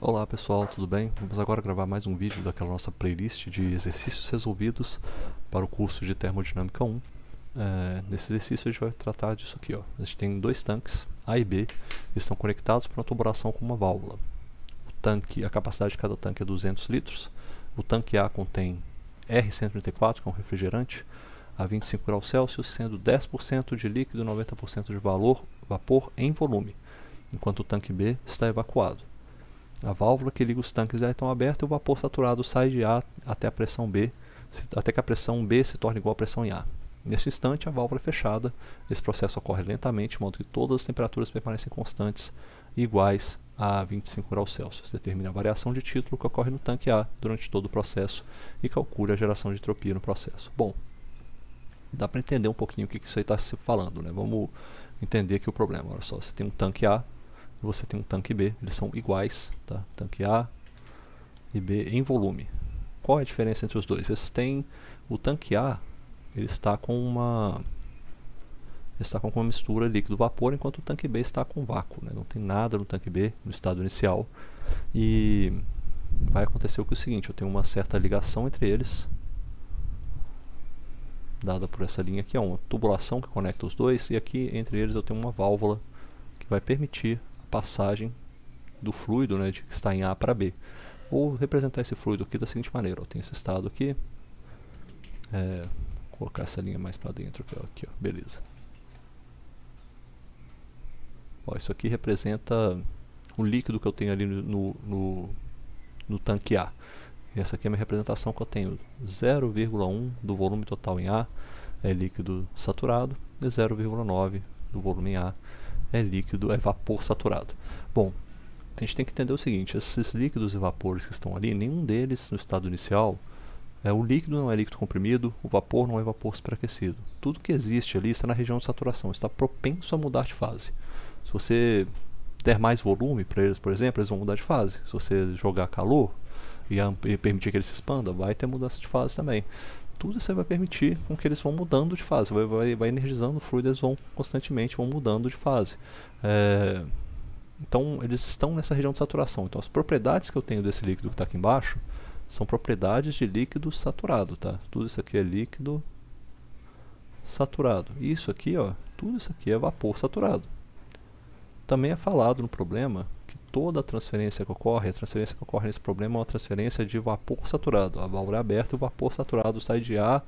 Olá pessoal, tudo bem? Vamos agora gravar mais um vídeo daquela nossa playlist de exercícios resolvidos para o curso de Termodinâmica 1. Nesse exercício a gente vai tratar disso aqui. A gente tem dois tanques, A e B, que estão conectados por uma tubulação com uma válvula. A capacidade de cada tanque é 200 litros. O tanque A contém R134, que é um refrigerante, a 25 graus Celsius, sendo 10% de líquido e 90% de vapor em volume, enquanto o tanque B está evacuado. A válvula que liga os tanques já estão aberta e o vapor saturado sai de A até a pressão B, até que a pressão B se torne igual à pressão em A. Neste instante, a válvula é fechada. Esse processo ocorre lentamente, de modo que todas as temperaturas permanecem constantes e iguais a 25 graus Celsius. Determine a variação de título que ocorre no tanque A durante todo o processo e calcule a geração de entropia no processo. Bom, dá para entender um pouquinho o que isso aí está se falando, né? Vamos entender aqui o problema. Olha só, você tem um tanque A e você tem um tanque B, eles são iguais, tá? Tanque A e B em volume. Qual é a diferença entre os dois? O tanque A, ele está com uma mistura líquido-vapor, enquanto o tanque B está com vácuo, né? Não tem nada no tanque B, no estado inicial, e vai acontecer o seguinte: eu tenho uma certa ligação entre eles, dada por essa linha aqui, é uma tubulação que conecta os dois, e aqui entre eles eu tenho uma válvula que vai permitir passagem do fluido, né, que está em A para B. Vou representar esse fluido aqui da seguinte maneira: eu tenho esse estado aqui, vou colocar essa linha mais para dentro aqui, ó, beleza. Ó, isso aqui representa o líquido que eu tenho ali no tanque A. E essa aqui é a minha representação, que eu tenho 0,1 do volume total em A é líquido saturado e 0,9 do volume em A é vapor saturado. Bom, a gente tem que entender o seguinte: esses líquidos e vapores que estão ali, nenhum deles no estado inicial, o líquido não é líquido comprimido, o vapor não é vapor superaquecido. Tudo que existe ali está na região de saturação, está propenso a mudar de fase. Se você der mais volume para eles, por exemplo, eles vão mudar de fase. Se você jogar calor e permitir que eles se expandam, vai ter mudança de fase também. Tudo isso vai permitir com que eles vão mudando de fase, vai energizando o fluido, eles vão constantemente mudando de fase. Então eles estão nessa região de saturação. Então as propriedades que eu tenho desse líquido que está aqui embaixo são propriedades de líquido saturado, tá? Tudo isso aqui é líquido saturado. Isso aqui, ó, tudo isso aqui é vapor saturado. Também é falado no problema que toda a transferência que ocorre nesse problema é uma transferência de vapor saturado. A válvula é aberta e o vapor saturado sai de A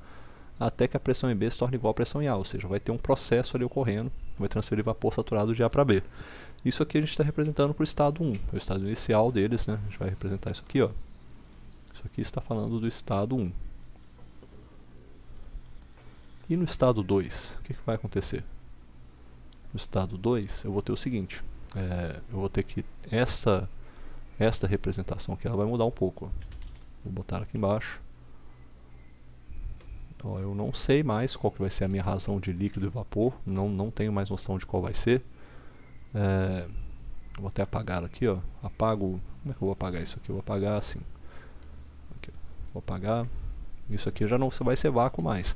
até que a pressão em B se torne igual à pressão em A, ou seja, vai ter um processo ali ocorrendo, vai transferir vapor saturado de A para B. Isso aqui a gente está representando para o estado 1, o estado inicial deles, né? A gente vai representar isso aqui, ó. Isso aqui está falando do estado 1. E no estado 2, o que vai acontecer? No estado 2, eu vou ter o seguinte: eu vou ter que esta representação aqui, ela vai mudar um pouco. Ó. Vou botar aqui embaixo. Ó, eu não sei mais qual que vai ser a minha razão de líquido e vapor, não tenho mais noção de qual vai ser. Vou até apagar aqui, ó. Apago. Como é que eu vou apagar isso aqui? Eu vou apagar assim. Aqui, vou apagar. Isso aqui já não vai ser vácuo mais.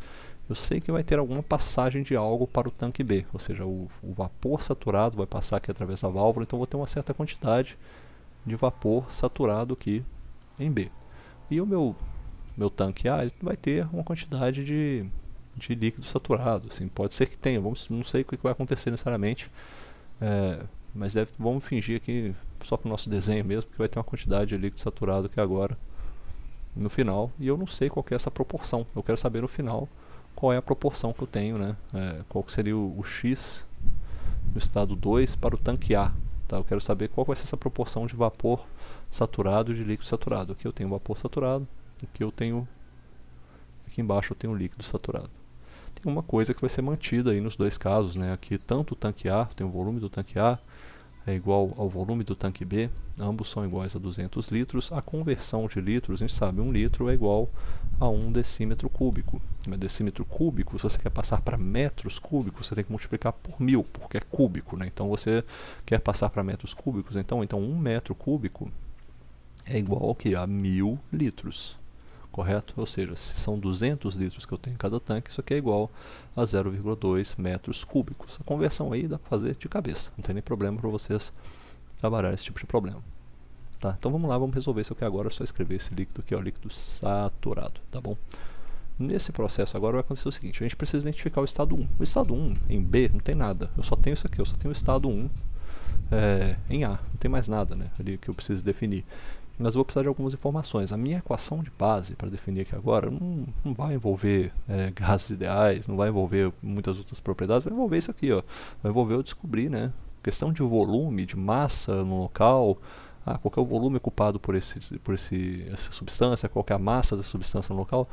Eu sei que vai ter alguma passagem de algo para o tanque B, ou seja, o vapor saturado vai passar aqui através da válvula, então vou ter uma certa quantidade de vapor saturado aqui em B. E o meu tanque A, ele vai ter uma quantidade de líquido saturado, assim, pode ser que tenha, não sei o que vai acontecer necessariamente, mas vamos fingir aqui, só para o nosso desenho mesmo, que vai ter uma quantidade de líquido saturado aqui agora, no final, e eu não sei qual que é essa proporção, eu quero saber no final qual é a proporção que eu tenho, né? Qual que seria o X no estado 2 para o tanque A. Tá? Eu quero saber qual vai ser essa proporção de vapor saturado e de líquido saturado. Aqui eu tenho vapor saturado, aqui embaixo eu tenho líquido saturado. Tem uma coisa que vai ser mantida aí nos dois casos, né? Aqui tanto o tanque A, tem o volume do tanque A, é igual ao volume do tanque B, ambos são iguais a 200 litros. A conversão de litros, a gente sabe, 1 litro é igual a 1 decímetro cúbico. Um decímetro cúbico, se você quer passar para metros cúbicos, você tem que multiplicar por 1000, porque é cúbico, né? Então você quer passar para metros cúbicos, então 1 metro cúbico é igual ao que? A 1000 litros. Correto? Ou seja, se são 200 litros que eu tenho em cada tanque, isso aqui é igual a 0,2 metros cúbicos. A conversão aí dá para fazer de cabeça, não tem nem problema para vocês trabalhar esse tipo de problema. tá? Então vamos lá, vamos resolver isso aqui agora. É só escrever esse líquido aqui, ó, líquido saturado, tá bom? Nesse processo agora vai acontecer o seguinte: a gente precisa identificar o estado 1. O estado 1 em B não tem nada, eu só tenho isso aqui, eu só tenho o estado 1 em A, não tem mais nada, né, ali que eu preciso definir. Mas eu vou precisar de algumas informações. A minha equação de base para definir aqui agora não vai envolver gases ideais, não vai envolver muitas outras propriedades, vai envolver isso aqui, ó. Vai envolver eu descobrir, né, questão de volume, de massa no local, qual é o volume ocupado por essa substância, qual é a massa dessa substância no local.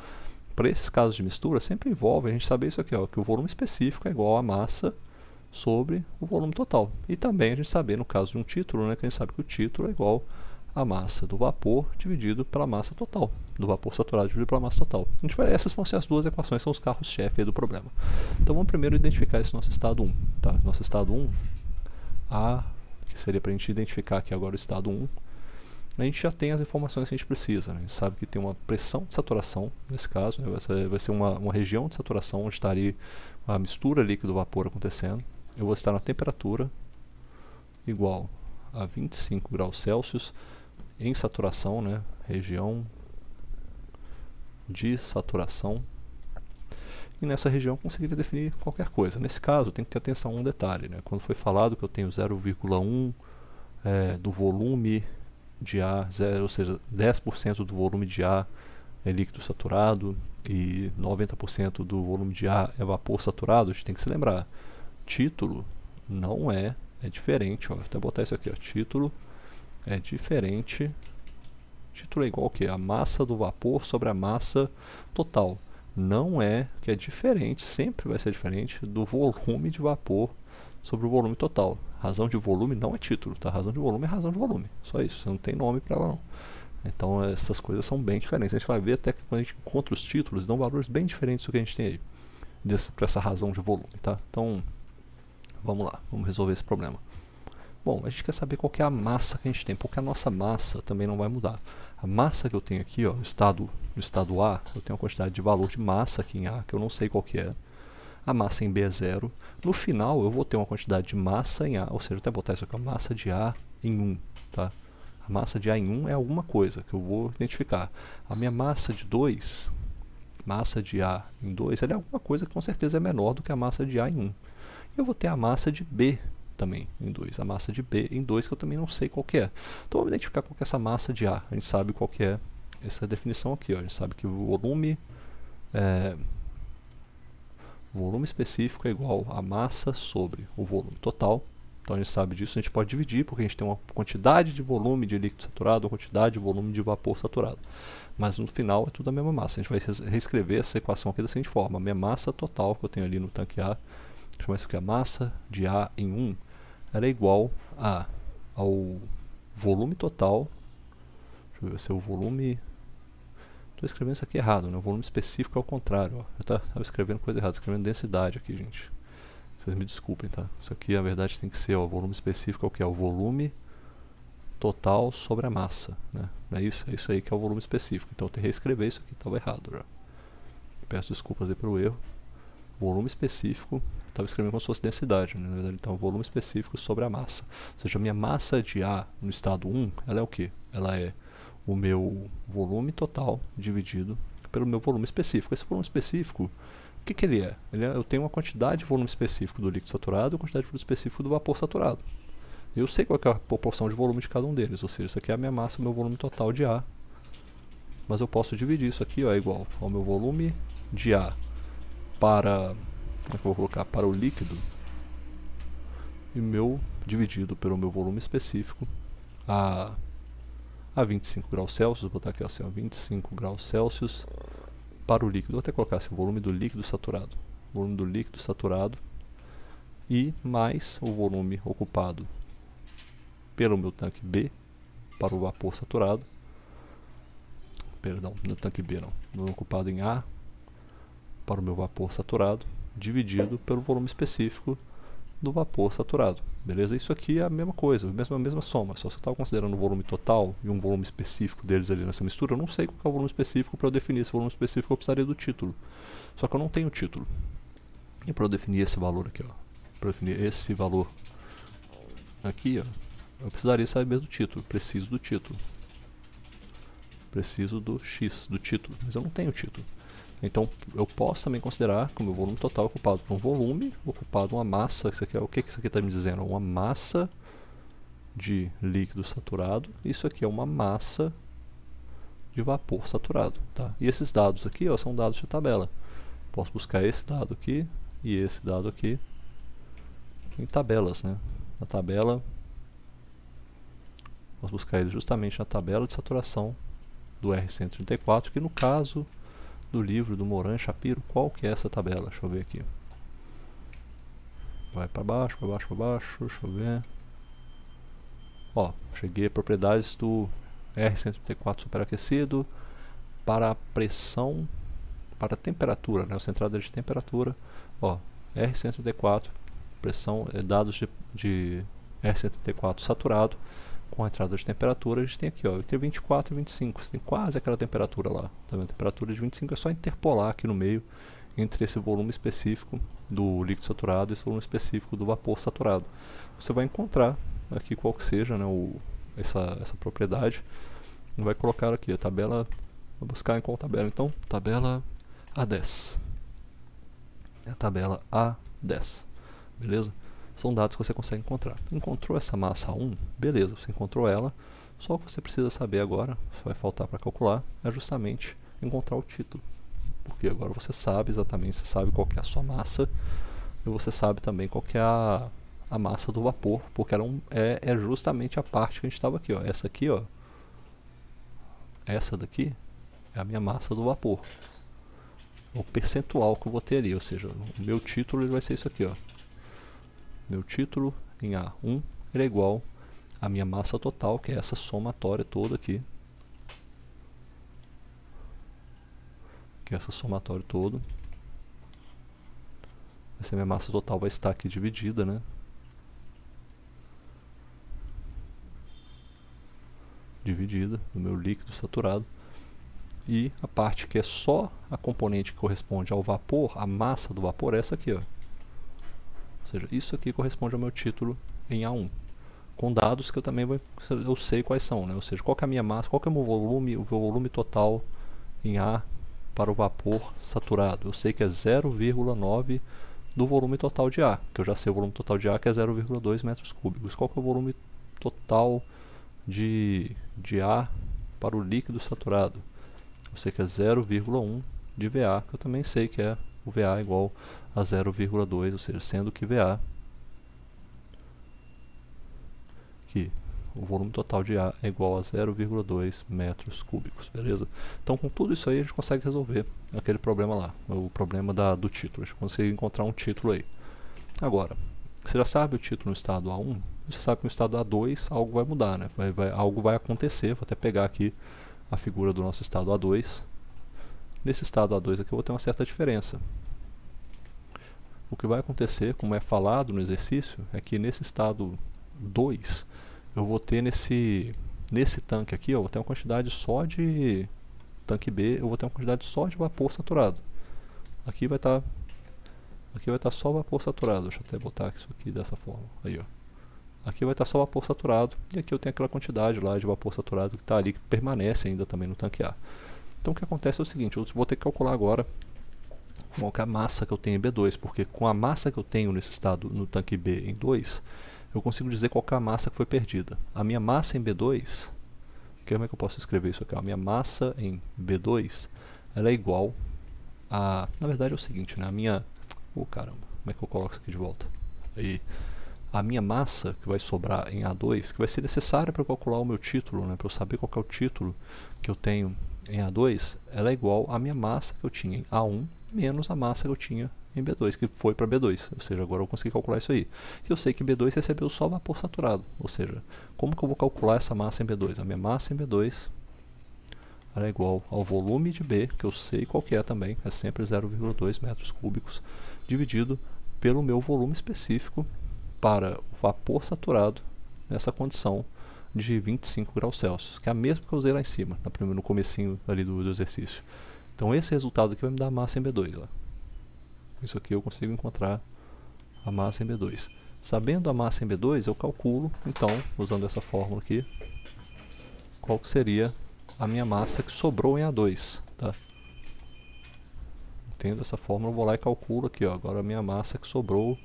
Para esses casos de mistura, sempre envolve a gente saber isso aqui, ó, que o volume específico é igual à massa sobre o volume total. E também a gente saber, no caso de um título, né, que a gente sabe que o título é igual a massa do vapor dividido pela massa total, do vapor saturado dividido pela massa total. Essas vão ser as duas equações, são os carros-chefe do problema. Então vamos primeiro identificar esse nosso estado 1. Tá? Nosso estado 1, que seria para a gente identificar aqui agora o estado 1, a gente já tem as informações que a gente precisa. Né? A gente sabe que tem uma pressão de saturação, nesse caso, né? vai ser uma região de saturação onde estaria a mistura líquido-vapor acontecendo. Eu vou estar na temperatura igual a 25 graus Celsius, em saturação, né? Região de saturação. E nessa região eu conseguiria definir qualquer coisa. Nesse caso, tem que ter atenção a um detalhe. Né? Quando foi falado que eu tenho 0,1 do volume de ar, ou seja, 10% do volume de ar é líquido saturado e 90% do volume de ar é vapor saturado, a gente tem que se lembrar. Título não é diferente. Ó, vou até botar isso aqui. Ó, título é diferente. Título é igual ao quê? A massa do vapor sobre a massa total. Não é que é diferente, sempre vai ser diferente do volume de vapor sobre o volume total. Razão de volume não é título, tá? Razão de volume é razão de volume. Só isso, não tem nome para ela não. Então essas coisas são bem diferentes. A gente vai ver até que quando a gente encontra os títulos, dão valores bem diferentes do que a gente tem aí. Para essa razão de volume, tá? Então, vamos lá, vamos resolver esse problema. Bom, a gente quer saber qual que é a massa que a gente tem, porque a nossa massa também não vai mudar. A massa que eu tenho aqui, ó, no estado A, eu tenho uma quantidade de valor de massa aqui em A, que eu não sei qual que é. A massa em B é 0. No final, eu vou ter uma quantidade de massa em A, ou seja, eu até botar isso aqui, a massa de A em 1, tá? A massa de A em 1 é alguma coisa que eu vou identificar. A minha massa de 2, massa de A em 2, ela é alguma coisa que com certeza é menor do que a massa de A em 1. Eu vou ter a massa de B também em 2, a massa de B em 2, que eu também não sei qual que é. Então vamos identificar qual que é essa massa de A. A gente sabe qual que é essa definição aqui, ó. A gente sabe que o volume específico é igual a massa sobre o volume total. Então a gente sabe disso, a gente pode dividir, porque a gente tem uma quantidade de volume de líquido saturado, uma quantidade de volume de vapor saturado. Mas no final é tudo a mesma massa. A gente vai reescrever essa equação aqui da seguinte forma: a minha massa total que eu tenho ali no tanque A, chamar isso aqui a massa de A em 1, ela é igual ao volume total. Deixa eu ver se é o volume. Estou escrevendo isso aqui errado, né? O volume específico é o contrário. Ó. Eu estava escrevendo coisa errada, escrevendo densidade aqui, gente. Vocês me desculpem, tá? Isso aqui, na verdade, tem que ser o volume específico, é o que? É o volume total sobre a massa, né? É isso aí que é o volume específico. Então eu tenho que reescrever isso aqui, estava errado já. Peço desculpas aí pelo erro. Volume específico, estava escrevendo como se fosse densidade, né? Na verdade, então, volume específico sobre a massa. Ou seja, a minha massa de A no estado 1, ela é o quê? Ela é o meu volume total dividido pelo meu volume específico. Esse volume específico, o que ele é? Eu tenho uma quantidade de volume específico do líquido saturado e uma quantidade de volume específico do vapor saturado. Eu sei qual é a proporção de volume de cada um deles, ou seja, isso aqui é a minha massa, o meu volume total de A. Mas eu posso dividir isso aqui, ó, igual ao meu volume de A para, como é que eu vou colocar, para o líquido, e dividido pelo meu volume específico a 25 graus Celsius, vou botar aqui assim, ó, 25 graus Celsius para o líquido. Vou até colocar assim, o volume do líquido saturado. Volume do líquido saturado e mais o volume ocupado pelo meu tanque B para o vapor saturado. Perdão, no tanque B não. Volume ocupado em A para o meu vapor saturado, dividido pelo volume específico do vapor saturado. Beleza? Isso aqui é a mesma coisa, a mesma soma. Só se eu estava considerando o volume total e um volume específico deles ali nessa mistura, eu não sei qual é o volume específico. Para eu definir esse volume específico eu precisaria do título. Só que eu não tenho o título. E para eu definir esse valor aqui, ó, para definir esse valor aqui, ó, eu precisaria saber do título. Preciso do título. Preciso do X, do título, mas eu não tenho título. Então eu posso também considerar que o meu volume total é ocupado por um volume, ocupado por uma massa. Isso aqui é, o que isso aqui está me dizendo? Uma massa de líquido saturado. Isso aqui é uma massa de vapor saturado. Tá? E esses dados aqui, ó, são dados de tabela. Posso buscar esse dado aqui e esse dado aqui em tabelas, né? Na tabela, posso buscar ele justamente na tabela de saturação do R134, que no caso do livro do Moran Shapiro, qual que é essa tabela? Deixa eu ver aqui. Vai para baixo, para baixo, para baixo, deixa eu ver. Ó, cheguei a propriedades do R134 superaquecido para a pressão, para a temperatura, né? Essa entrada de temperatura, ó, R134, pressão, dados de R134 saturado, com a entrada de temperatura, a gente tem aqui, ó, entre 24 e 25, tem quase aquela temperatura lá, tá vendo? A temperatura de 25 é só interpolar aqui no meio, entre esse volume específico do líquido saturado e esse volume específico do vapor saturado. Você vai encontrar aqui qual que seja, né, essa propriedade, e vai colocar aqui a tabela, vai buscar em qual tabela? Então, tabela A10. É a tabela A10, beleza? São dados que você consegue encontrar. Encontrou essa massa 1, beleza, você encontrou ela. Só o que você precisa saber agora, que vai faltar para calcular, é justamente encontrar o título. Porque agora você sabe exatamente, você sabe qual que é a sua massa, e você sabe também qual que é a massa do vapor, porque ela é justamente a parte que a gente estava aqui, ó. Essa aqui, ó, essa daqui é a minha massa do vapor. O percentual que eu vou ter ali, ou seja, o meu título ele vai ser isso aqui, ó. Meu título em A1 ele é igual à minha massa total, que é essa somatória toda aqui. Que é essa somatória todo. Essa minha massa total vai estar aqui dividida, né? Dividida no meu líquido saturado. E a parte que é só a componente que corresponde ao vapor, a massa do vapor, é essa aqui, ó. Ou seja, isso aqui corresponde ao meu título em A1. Com dados que eu também eu sei quais são, né? Ou seja, qual que é a minha massa, qual que é o meu volume total em A para o vapor saturado. Eu sei que é 0,9 do volume total de A, que eu já sei o volume total de A, que é 0,2 metros cúbicos. Qual que é o volume total de A para o líquido saturado? Eu sei que é 0,1 de VA, que eu também sei que é o VA igual a 0,2, ou seja, sendo que VA, que o volume total de A é igual a 0,2 metros cúbicos, beleza? Então com tudo isso aí a gente consegue resolver aquele problema lá, o problema do título, a gente consegue encontrar um título aí. Agora, você já sabe o título no estado A1, você sabe que no estado A2 algo vai mudar, né? Algo vai acontecer, vou até pegar aqui a figura do nosso estado A2. Nesse estado A2 aqui eu vou ter uma certa diferença. O que vai acontecer, como é falado no exercício, é que nesse estado 2 eu vou ter nesse tanque aqui, eu vou ter uma quantidade só de tanque B, eu vou ter uma quantidade só de vapor saturado. Aqui vai estar só vapor saturado. Deixa eu até botar isso aqui dessa forma. Aí, ó. Aqui vai estar só vapor saturado e aqui eu tenho aquela quantidade lá de vapor saturado que está ali, que permanece ainda também no tanque A. Então o que acontece é o seguinte, eu vou ter que calcular agora qual que é a massa que eu tenho em B2, porque com a massa que eu tenho nesse estado no tanque B em 2, eu consigo dizer qual que é a massa que foi perdida. A minha massa em B2, como é que eu posso escrever isso aqui? A minha massa em B2, ela é igual a... Na verdade é o seguinte, né? A minha... caramba, como é que eu coloco isso aqui de volta? Aí... A minha massa que vai sobrar em A2, que vai ser necessária para calcular o meu título, né, para eu saber qual que é o título que eu tenho em A2, ela é igual à minha massa que eu tinha em A1 menos a massa que eu tinha em B2, que foi para B2. Ou seja, agora eu consegui calcular isso aí. E eu sei que B2 recebeu só vapor saturado. Ou seja, como que eu vou calcular essa massa em B2? A minha massa em B2 ela é igual ao volume de B, que eu sei qual que é também, é sempre 0,2 metros cúbicos, dividido pelo meu volume específico para o vapor saturado nessa condição de 25 graus Celsius, que é a mesma que eu usei lá em cima, no comecinho ali do exercício. Então esse resultado aqui vai me dar a massa em B2. Ó. Isso aqui eu consigo encontrar a massa em B2. Sabendo a massa em B2, eu calculo, então, usando essa fórmula aqui, qual que seria a minha massa que sobrou em A2, tá? Tendo essa fórmula, eu vou lá e calculo aqui, ó, agora a minha massa que sobrou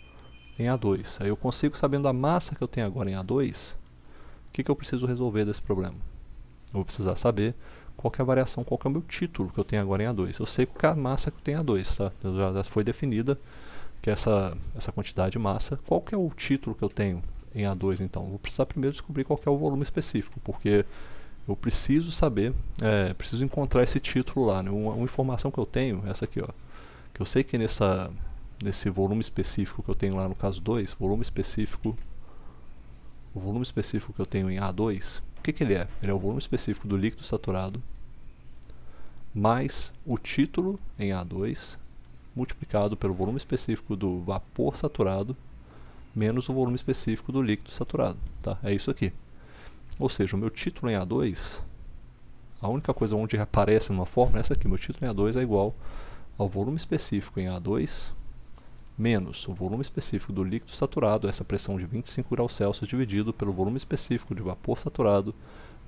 em A2. Aí eu consigo, sabendo a massa que eu tenho agora em A2, o que eu preciso resolver desse problema? Eu vou precisar saber qual que é a variação, qual que é o meu título que eu tenho agora em A2. Eu sei qual que é a massa que eu tenho em A2, tá? Já foi definida que essa quantidade de massa. Qual que é o título que eu tenho em A2, então? Eu vou precisar primeiro descobrir qual que é o volume específico, porque eu preciso saber, preciso encontrar esse título lá, né? Uma informação que eu tenho, essa aqui, ó, que eu sei que nesse volume específico que eu tenho lá no caso 2, o volume específico que eu tenho em A2, o que ele é? Ele é o volume específico do líquido saturado mais o título em A2 multiplicado pelo volume específico do vapor saturado menos o volume específico do líquido saturado, tá? É isso aqui. Ou seja, o meu título em A2, a única coisa onde aparece numa fórmula é essa aqui. Meu título em A2 é igual ao volume específico em A2 menos o volume específico do líquido saturado, essa pressão de 25 graus Celsius, dividido pelo volume específico de vapor saturado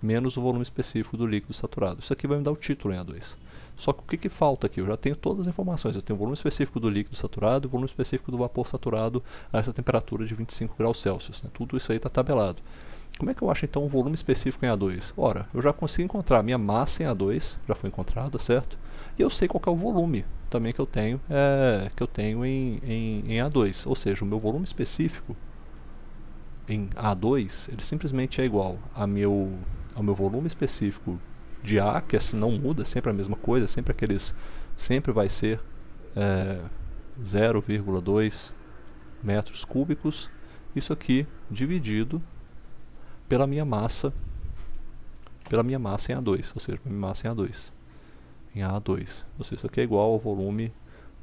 menos o volume específico do líquido saturado. Isso aqui vai me dar o título em A2. Só que o que falta aqui? Eu já tenho todas as informações. Eu tenho o volume específico do líquido saturado e o volume específico do vapor saturado a essa temperatura de 25 graus Celsius, né? Tudo isso aí está tabelado. Como é que eu acho então o volume específico em A2? Ora, eu já consigo encontrar a minha massa em A2, já foi encontrada, certo? E eu sei qual que é o volume também que eu tenho, em A2. Ou seja, o meu volume específico em A2, ele simplesmente é igual ao meu volume específico de A, que assim não muda, sempre a mesma coisa, sempre vai ser 0,2 metros cúbicos. Isso aqui dividido pela minha massa em A2, ou seja, minha massa em A2. Ou seja, isso aqui é igual ao volume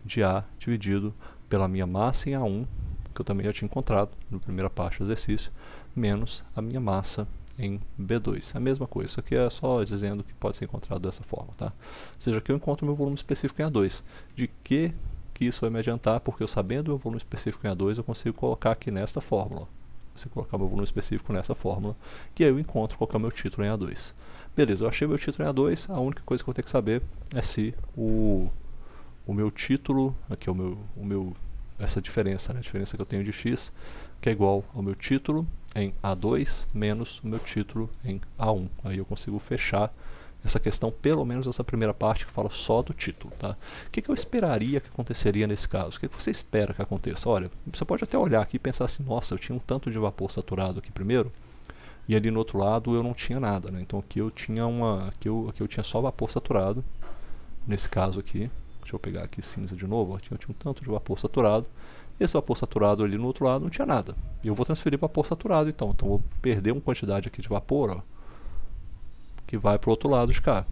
de A dividido pela minha massa em A1, que eu também já tinha encontrado na primeira parte do exercício, menos a minha massa em B2. A mesma coisa, isso aqui é só dizendo que pode ser encontrado dessa forma, tá? Ou seja, aqui eu encontro meu volume específico em A2. De que isso vai me adiantar? Porque eu sabendo o meu volume específico em A2, eu consigo colocar aqui nesta fórmula. Você colocar meu volume específico nessa fórmula, que aí eu encontro qual que é o meu título em A2. Beleza, eu achei meu título em A2, a única coisa que eu vou ter que saber é se o meu título, aqui é essa diferença, né, a diferença que eu tenho de x, que é igual ao meu título em A2 menos o meu título em A1. Aí eu consigo fechar essa questão, pelo menos essa primeira parte que fala só do título, tá? O que eu esperaria que aconteceria nesse caso? O que você espera que aconteça? Olha, você pode até olhar aqui e pensar assim, nossa, eu tinha um tanto de vapor saturado aqui primeiro, e ali no outro lado eu não tinha nada, né? Então aqui eu tinha aqui eu tinha só vapor saturado, nesse caso aqui. Deixa eu pegar aqui cinza de novo, eu tinha um tanto de vapor saturado, esse vapor saturado ali no outro lado não tinha nada. E eu vou transferir vapor saturado então eu vou perder uma quantidade aqui de vapor, ó, que vai para o outro lado de cá.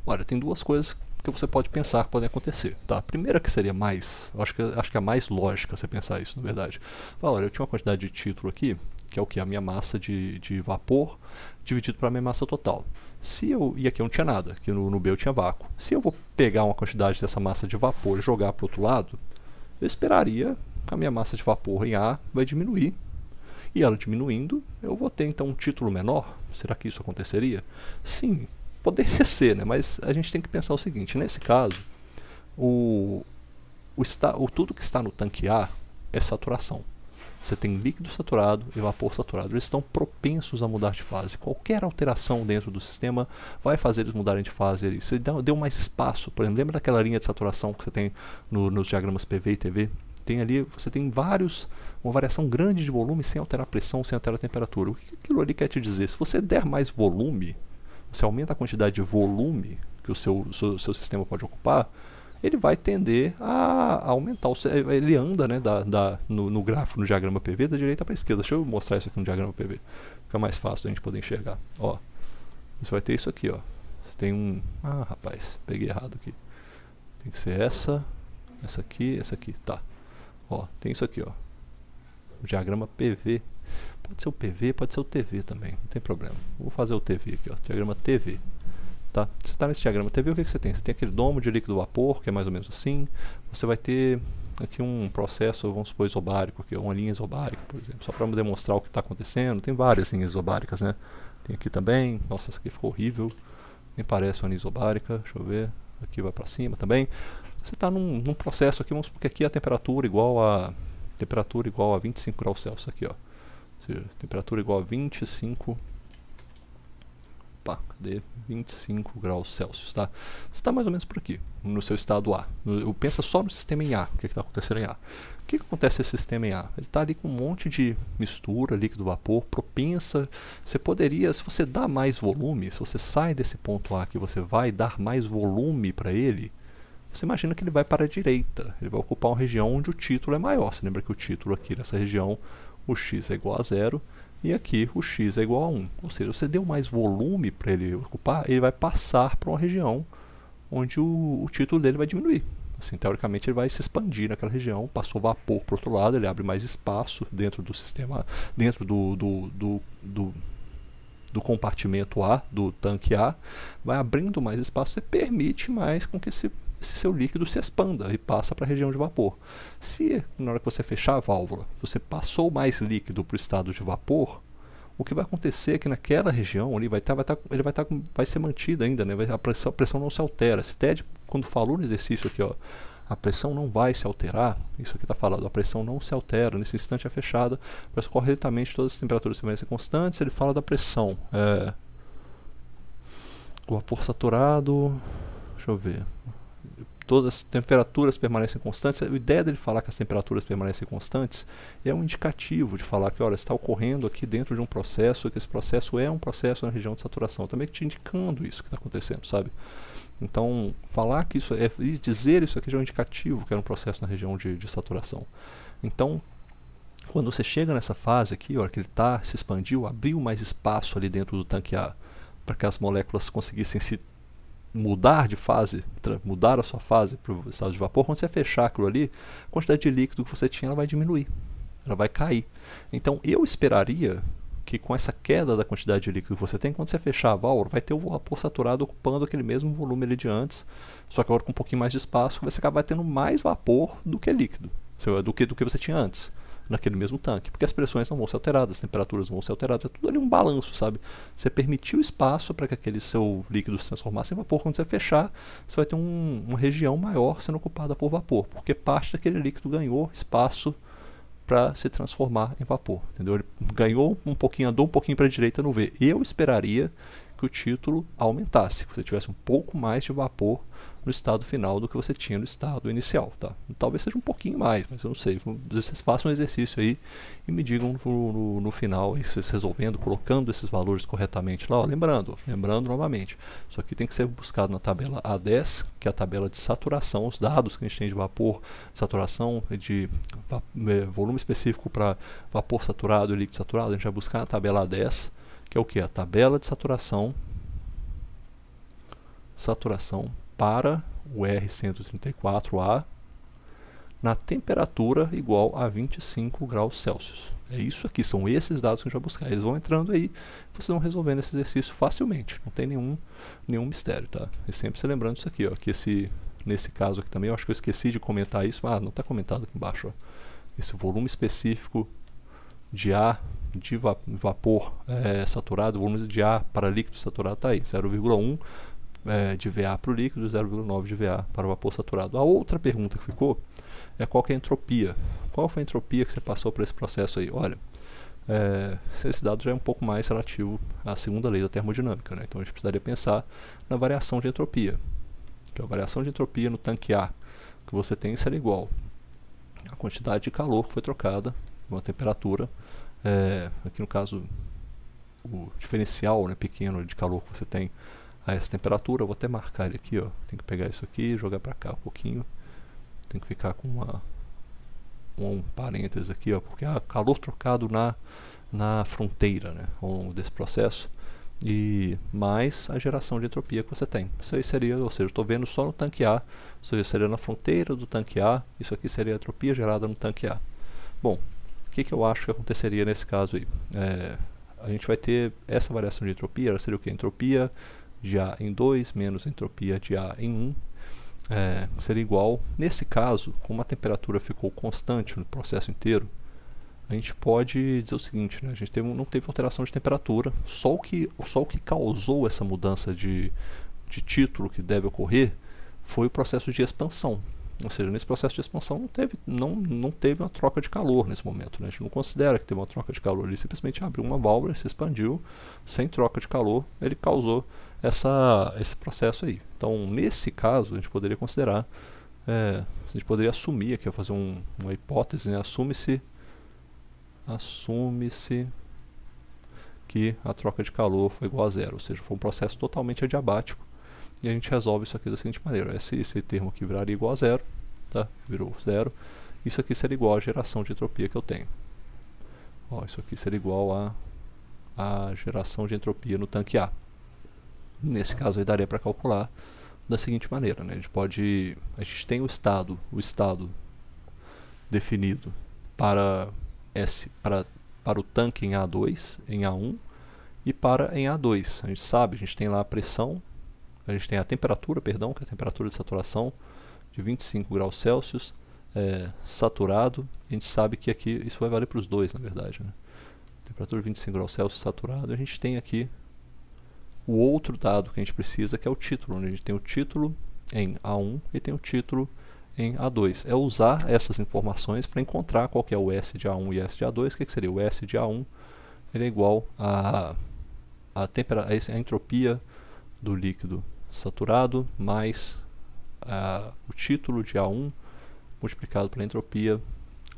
Olha, tem duas coisas que você pode pensar que podem acontecer, tá? A primeira que seria mais, acho que é a mais lógica você pensar isso, na verdade. Olha, eu tinha uma quantidade de título aqui, que é o que? A minha massa de vapor dividido para a minha massa total. E aqui eu não tinha nada, aqui no B eu tinha vácuo. Se eu vou pegar uma quantidade dessa massa de vapor e jogar para o outro lado, eu esperaria que a minha massa de vapor em A vai diminuir. E ela diminuindo, eu vou ter então um título menor. Será que isso aconteceria? Sim, poderia ser, né? Mas a gente tem que pensar o seguinte, nesse caso, tudo que está no tanque A é saturação. Você tem líquido saturado e vapor saturado. Eles estão propensos a mudar de fase. Qualquer alteração dentro do sistema vai fazer eles mudarem de fase. Você deu mais espaço. Por exemplo, lembra daquela linha de saturação que você tem nos diagramas PV e TV? Tem ali, você tem uma variação grande de volume sem alterar a pressão, sem alterar a temperatura. O que aquilo ali quer te dizer? Se você der mais volume, você aumenta a quantidade de volume que o seu sistema pode ocupar, ele vai tender a aumentar. Ele anda, né, no gráfico, no diagrama PV, da direita para a esquerda. Deixa eu mostrar isso aqui no diagrama PV. Fica mais fácil da gente poder enxergar. Ó, você vai ter isso aqui, ó. Você tem um... Ah, rapaz, peguei errado aqui. Tem que ser essa aqui, essa aqui. Tá. Ó, tem isso aqui, ó. O diagrama PV. Pode ser o PV, pode ser o TV também. Não tem problema. Vou fazer o TV aqui, ó. Diagrama TV. Tá? Você está nesse diagrama TV, o que você tem? Você tem aquele domo de líquido vapor, que é mais ou menos assim. Você vai ter aqui um processo, vamos supor, isobárico, aqui, uma linha isobárica, por exemplo, só para demonstrar o que está acontecendo. Tem várias linhas isobáricas, né? Tem aqui também, nossa, essa aqui ficou horrível, nem parece uma linha isobárica, deixa eu ver, aqui vai para cima também. Você está num processo aqui, vamos supor que aqui a temperatura igual a 25 graus Celsius, aqui ó, ou seja, temperatura igual a 25, cadê? 25 graus Celsius, tá? Você está mais ou menos por aqui, no seu estado A. Pensa só no sistema em A, o que está acontecendo em A. O que acontece nesse sistema em A? Ele está ali com um monte de mistura, líquido, vapor, propensa. Você poderia, se você dá mais volume, se você sai desse ponto A que você vai dar mais volume para ele, você imagina que ele vai para a direita, ele vai ocupar uma região onde o título é maior. Você lembra que o título aqui nessa região, o x é igual a 0, e aqui o x é igual a 1. Ou seja, você deu mais volume para ele ocupar, ele vai passar para uma região onde o título dele vai diminuir. Assim, teoricamente ele vai se expandir naquela região, passou vapor para o outro lado, ele abre mais espaço dentro do sistema, dentro do compartimento A, do tanque A, vai abrindo mais espaço, você permite mais com que esse seu líquido se expanda e passa para a região de vapor. Se na hora que você fechar a válvula, você passou mais líquido para o estado de vapor, o que vai acontecer é que naquela região ali vai ser mantida ainda, né? A pressão não se altera. Se TED, quando falou no exercício aqui, ó, a pressão não vai se alterar, isso aqui está falando, a pressão não se altera, nesse instante é fechada, mas corretamente todas as temperaturas permanecem constantes. Ele fala da pressão, o vapor saturado, deixa eu ver, todas as temperaturas permanecem constantes. A ideia dele falar que as temperaturas permanecem constantes é um indicativo de falar que, olha, está ocorrendo aqui dentro de um processo, que esse processo é um processo na região de saturação, também te indicando isso que está acontecendo, sabe? Então, falar que isso é, dizer isso aqui já é um indicativo que era um processo na região de saturação. Então, quando você chega nessa fase aqui, olha, que ele se expandiu, abriu mais espaço ali dentro do tanque A, para que as moléculas conseguissem se mudar de fase, mudar a sua fase para o estado de vapor. Quando você fechar aquilo ali, a quantidade de líquido que você tinha ela vai diminuir, ela vai cair. Então eu esperaria que com essa queda da quantidade de líquido que você tem, quando você fechar a válvula, vai ter o vapor saturado ocupando aquele mesmo volume ali de antes, só que agora com um pouquinho mais de espaço, você acaba tendo mais vapor do que líquido, do que você tinha antes, naquele mesmo tanque, porque as pressões não vão ser alteradas, as temperaturas não vão ser alteradas, é tudo ali um balanço, sabe? Você permitiu espaço para que aquele seu líquido se transformasse em vapor. Quando você fechar, você vai ter uma região maior sendo ocupada por vapor, porque parte daquele líquido ganhou espaço para se transformar em vapor, entendeu? Ele ganhou um pouquinho, andou um pouquinho para a direita no V. Eu esperaria que o título aumentasse, que você tivesse um pouco mais de vapor no estado final do que você tinha no estado inicial, tá? Talvez seja um pouquinho mais, mas eu não sei. Vocês façam um exercício aí e me digam no final, aí, vocês resolvendo, colocando esses valores corretamente lá, ó, lembrando novamente, isso aqui tem que ser buscado na tabela A10, que é a tabela de saturação, os dados que a gente tem de vapor, saturação, de volume específico para vapor saturado e líquido saturado, a gente vai buscar na tabela A10, que é o que? A tabela de saturação para o R134A na temperatura igual a 25 graus Celsius. É isso aqui, são esses dados que a gente vai buscar. Eles vão entrando aí, vocês vão resolvendo esse exercício facilmente, não tem nenhum mistério, tá? E sempre se lembrando disso aqui, ó, que nesse caso aqui também, eu acho que eu esqueci de comentar isso, não está comentado aqui embaixo, ó. Esse volume específico de ar, de vapor saturado, volume de ar para líquido saturado está aí, 0,1 de VA para o líquido, 0,9 de VA para o vapor saturado. A outra pergunta que ficou é qual que é a entropia. Qual foi a entropia que você passou por esse processo aí? Olha, esse dado já é um pouco mais relativo à segunda lei da termodinâmica, né? Então a gente precisaria pensar na variação de entropia. Que a variação de entropia no tanque A que você tem será igual à quantidade de calor que foi trocada, uma temperatura, aqui no caso o diferencial, né, pequeno de calor que você tem a essa temperatura. Eu vou até marcar ele aqui, ó. Tem que pegar isso aqui e jogar para cá um pouquinho. Tem que ficar com um parênteses aqui, ó, porque há calor trocado na fronteira, né, ao longo desse processo, e mais a geração de entropia que você tem. Isso aí seria, ou seja, eu estou vendo só no tanque A, ou seja, seria na fronteira do tanque A. Isso aqui seria a entropia gerada no tanque A. Bom, o que eu acho que aconteceria nesse caso aí? A gente vai ter essa variação de entropia, ela seria o que? Entropia de A em 2 menos entropia de A em 1. seria igual, nesse caso, como a temperatura ficou constante no processo inteiro, a gente pode dizer o seguinte, né? A gente não teve alteração de temperatura, só o que causou essa mudança de título que deve ocorrer foi o processo de expansão. Ou seja, nesse processo de expansão não teve uma troca de calor nesse momento, né? A gente não considera que teve uma troca de calor, ele simplesmente abriu uma válvula, se expandiu, sem troca de calor, ele causou esse processo aí. Então, nesse caso, a gente poderia considerar, a gente poderia assumir aqui, fazer uma hipótese, né? Assume-se que a troca de calor foi igual a zero, ou seja, foi um processo totalmente adiabático. E a gente resolve isso aqui da seguinte maneira: esse termo aqui viraria igual a zero, tá? Virou zero. Isso aqui seria igual à geração de entropia que eu tenho. Ó, isso aqui seria igual à geração de entropia no tanque A. Nesse caso aí daria para calcular da seguinte maneira, né? A gente tem o estado definido para o tanque em A2, em A1 e em A2. A gente sabe, a gente tem lá a pressão, a gente tem a temperatura, perdão, que é a temperatura de saturação de 25 graus Celsius, saturado. A gente sabe que aqui, isso vai valer para os dois, na verdade, né? Temperatura de 25 graus Celsius, saturado. A gente tem aqui o outro dado que a gente precisa, que é o título, onde a gente tem o título em A1 e tem o título em A2. É usar essas informações para encontrar qual que é o S de A1 e S de A2. O que seria? O S de A1 ele é igual a entropia do líquido saturado mais o título de A1 multiplicado pela entropia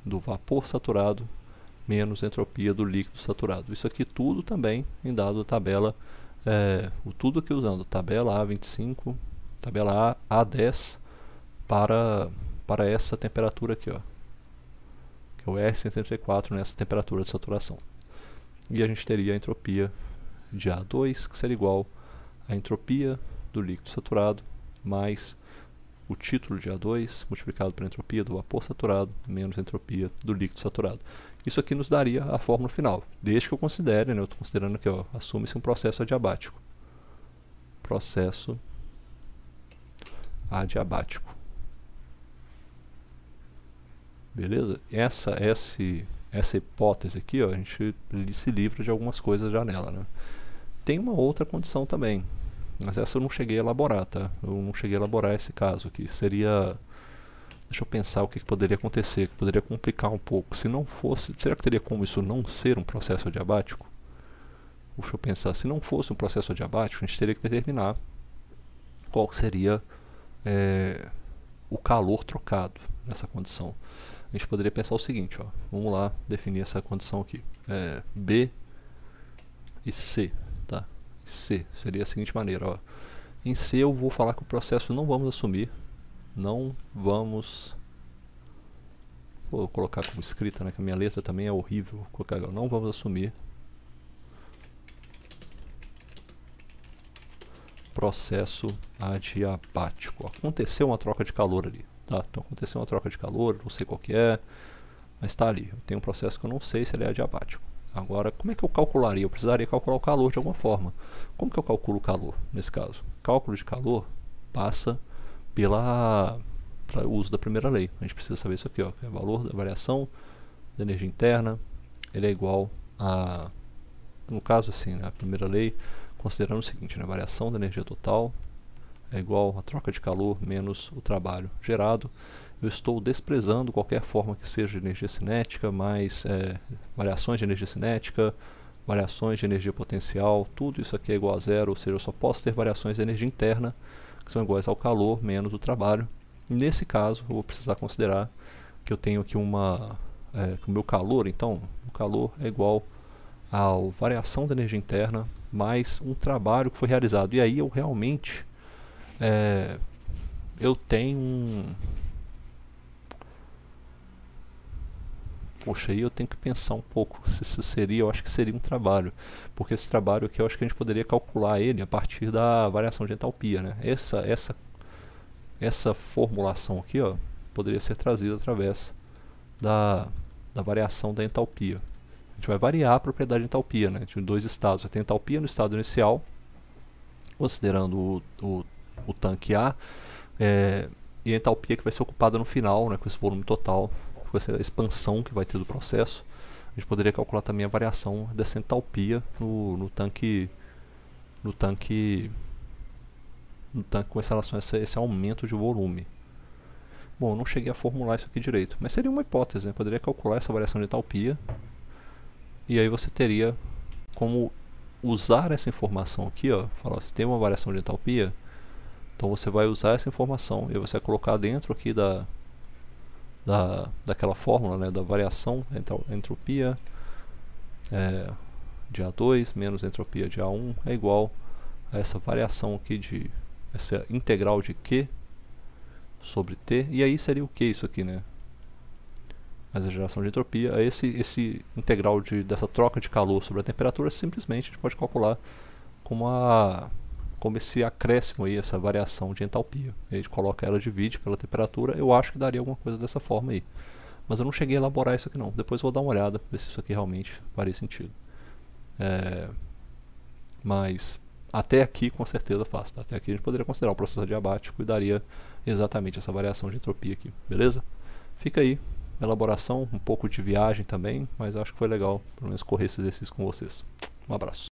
do vapor saturado menos a entropia do líquido saturado. Isso aqui tudo também em dado a tabela, tudo aqui usando tabela A25, tabela A10 para essa temperatura aqui, ó, que é o R134 nessa temperatura de saturação. E a gente teria a entropia de A2, que seria igual à entropia do líquido saturado mais o título de A2 multiplicado pela entropia do vapor saturado menos a entropia do líquido saturado. Isso aqui nos daria a fórmula final, desde que eu considere, né, eu estou considerando aqui, ó, assume-se um processo adiabático. Processo adiabático. Beleza? Essa hipótese aqui, ó, a gente se livra de algumas coisas já nela, né? Tem uma outra condição também, mas essa eu não cheguei a elaborar, tá? Eu não cheguei a elaborar esse caso aqui. Seria... Deixa eu pensar o que poderia acontecer, que poderia complicar um pouco. Se não fosse... Será que teria como isso não ser um processo adiabático? Deixa eu pensar. Se não fosse um processo adiabático, a gente teria que determinar qual seria o calor trocado nessa condição. A gente poderia pensar o seguinte, ó. Vamos lá definir essa condição aqui. B e C, tá? C seria a seguinte maneira, ó. Em C eu vou falar que o processo não vamos assumir, vou colocar como escrita, né, que a minha letra também é horrível, vou colocar aqui, ó, não vamos assumir processo adiabático. Aconteceu uma troca de calor ali, tá? Então aconteceu uma troca de calor, não sei qual que é, mas está ali. Eu tenho um processo que eu não sei se ele é adiabático. Agora, como é que eu calcularia? Eu precisaria calcular o calor de alguma forma. Como que eu calculo o calor nesse caso? Cálculo de calor passa pelo uso da primeira lei. A gente precisa saber isso aqui, ó, que é o valor da variação da energia interna. Ele é igual a, no caso assim, né, a primeira lei, considerando o seguinte, né, a variação da energia total é igual a troca de calor menos o trabalho gerado. Eu estou desprezando qualquer forma que seja de energia cinética, mais variações de energia cinética, variações de energia potencial, tudo isso aqui é igual a zero, ou seja, eu só posso ter variações de energia interna, que são iguais ao calor menos o trabalho. Nesse caso, eu vou precisar considerar que eu tenho aqui que o meu calor, então, o calor é igual à variação da energia interna mais um trabalho que foi realizado. E aí eu realmente eu tenho Poxa, aí eu tenho que pensar um pouco se isso seria, eu acho que seria um trabalho, porque esse trabalho aqui eu acho que a gente poderia calcular ele a partir da variação de entalpia, né? Essa formulação aqui, ó, poderia ser trazida através da variação da entalpia. A gente vai variar a propriedade de entalpia, né, de dois estados. Você tem entalpia no estado inicial, considerando o tanque A, e a entalpia que vai ser ocupada no final, né, com esse volume total, com essa expansão que vai ter do processo. A gente poderia calcular também a variação dessa entalpia no tanque com relação a esse aumento de volume. Bom, eu não cheguei a formular isso aqui direito, mas seria uma hipótese, né? Poderia calcular essa variação de entalpia, e aí você teria como usar essa informação aqui, ó, falar, se tem uma variação de entalpia, então você vai usar essa informação e você vai colocar dentro aqui daquela fórmula, né, da variação entre entropia de A2 menos entropia de A1 é igual a essa variação aqui essa integral de Q sobre T, e aí seria o que isso aqui, né? Mas a geração de entropia, esse integral dessa troca de calor sobre a temperatura, simplesmente a gente pode calcular como esse acréscimo aí, essa variação de entalpia. A gente coloca ela, divide pela temperatura, eu acho que daria alguma coisa dessa forma aí. Mas eu não cheguei a elaborar isso aqui não, depois eu vou dar uma olhada, ver se isso aqui realmente faria sentido. Mas até aqui com certeza faz, tá? Até aqui a gente poderia considerar o processo adiabático e daria exatamente essa variação de entropia aqui, beleza? Fica aí, elaboração, um pouco de viagem também, mas acho que foi legal, pelo menos correr esse exercício com vocês. Um abraço.